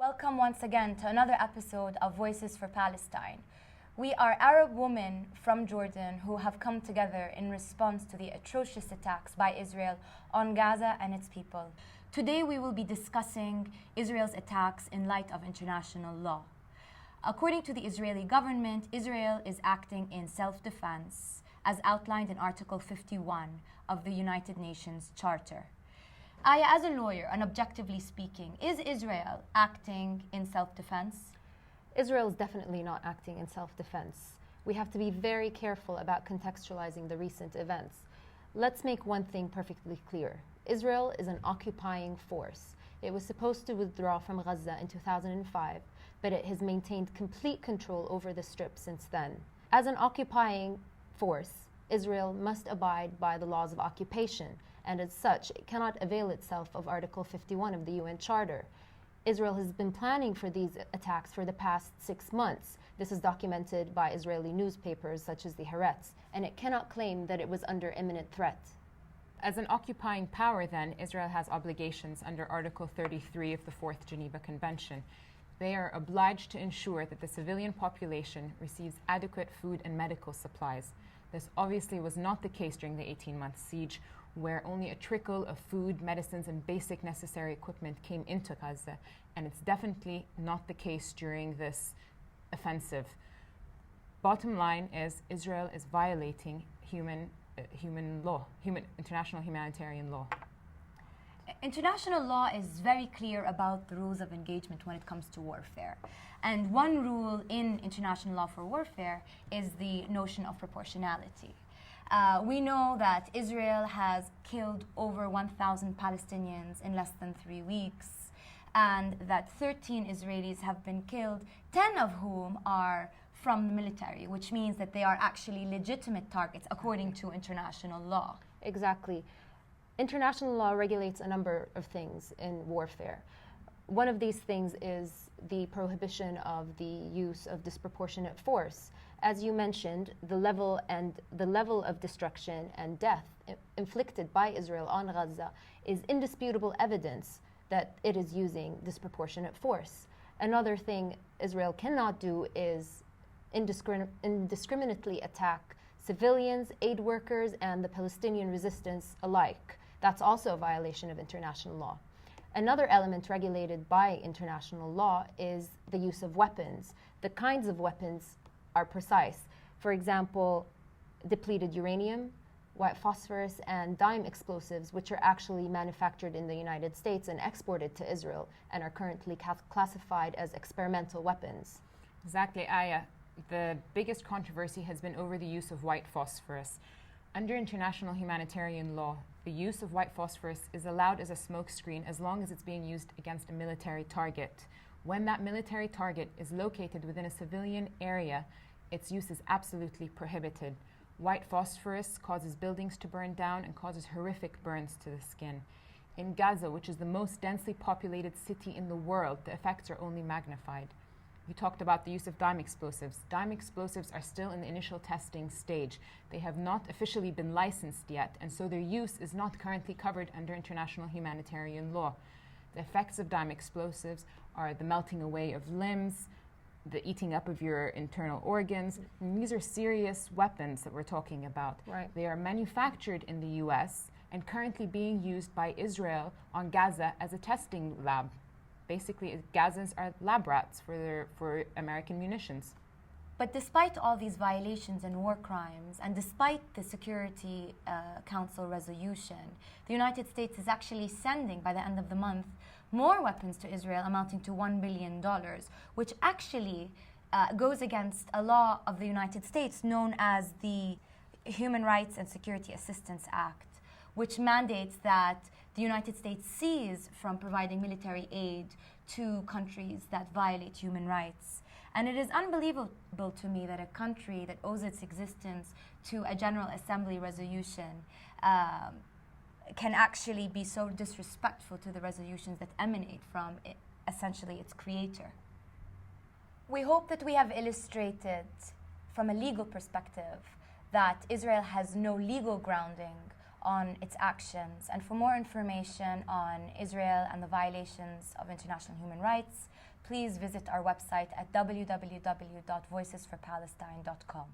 Welcome once again to another episode of Voices for Palestine. We are Arab women from Jordan who have come together in response to the atrocious attacks by Israel on Gaza and its people. Today we will be discussing Israel's attacks in light of international law. According to the Israeli government, Israel is acting in self-defense as outlined in Article 51 of the United Nations Charter. Aya, as a lawyer and objectively speaking, is Israel acting in self-defense? Israel is definitely not acting in self-defense. We have to be very careful about contextualizing the recent events. Let's make one thing perfectly clear. Israel is an occupying force. It was supposed to withdraw from Gaza in 2005, but it has maintained complete control over the Strip since then. As an occupying force, Israel must abide by the laws of occupation, and as such, it cannot avail itself of Article 51 of the UN Charter. Israel has been planning for these attacks for the past 6 months. This is documented by Israeli newspapers such as the Haaretz, and it cannot claim that it was under imminent threat. As an occupying power, then, Israel has obligations under Article 33 of the Fourth Geneva Convention. They are obliged to ensure that the civilian population receives adequate food and medical supplies. This obviously was not the case during the 18-month siege, where only a trickle of food, medicines, and basic necessary equipment came into Gaza, and it's definitely not the case during this offensive. Bottom line is Israel is violating international humanitarian law. International law is very clear about the rules of engagement when it comes to warfare. And one rule in international law for warfare is the notion of proportionality. We know that Israel has killed over 1,000 Palestinians in less than 3 weeks, and that 13 Israelis have been killed, 10 of whom are from the military, which means that they are actually legitimate targets according to international law. Exactly. International law regulates a number of things in warfare. One of these things is the prohibition of the use of disproportionate force. As you mentioned, the level of destruction and death inflicted by Israel on Gaza is indisputable evidence that it is using disproportionate force. Another thing Israel cannot do is indiscriminately attack civilians, aid workers, and the Palestinian resistance alike. That's also a violation of international law. Another element regulated by international law is the use of weapons. The kinds of weapons are precise. For example, depleted uranium, white phosphorus, and dime explosives, which are actually manufactured in the United States and exported to Israel and are currently classified as experimental weapons. Exactly, Aya. The biggest controversy has been over the use of white phosphorus. Under international humanitarian law, the use of white phosphorus is allowed as a smokescreen as long as it's being used against a military target. When that military target is located within a civilian area, its use is absolutely prohibited. White phosphorus causes buildings to burn down and causes horrific burns to the skin. In Gaza, which is the most densely populated city in the world, the effects are only magnified. You talked about the use of dime explosives. Dime explosives are still in the initial testing stage. They have not officially been licensed yet, and so their use is not currently covered under international humanitarian law. The effects of dime explosives are the melting away of limbs, the eating up of your internal organs. And these are serious weapons that we're talking about. Right. They are manufactured in the US and currently being used by Israel on Gaza as a testing lab. Basically, Gazans are lab rats for American munitions. But despite all these violations and war crimes, and despite the Security Council resolution, the United States is actually sending, by the end of the month, more weapons to Israel amounting to $1 billion, which actually goes against a law of the United States known as the Human Rights and Security Assistance Act, which mandates that the United States cease from providing military aid to countries that violate human rights. And it is unbelievable to me that a country that owes its existence to a General Assembly resolution can actually be so disrespectful to the resolutions that emanate from essentially its creator. We hope that we have illustrated from a legal perspective that Israel has no legal grounding on its actions. And for more information on Israel and the violations of international human rights, please visit our website at www.voicesforpalestine.com.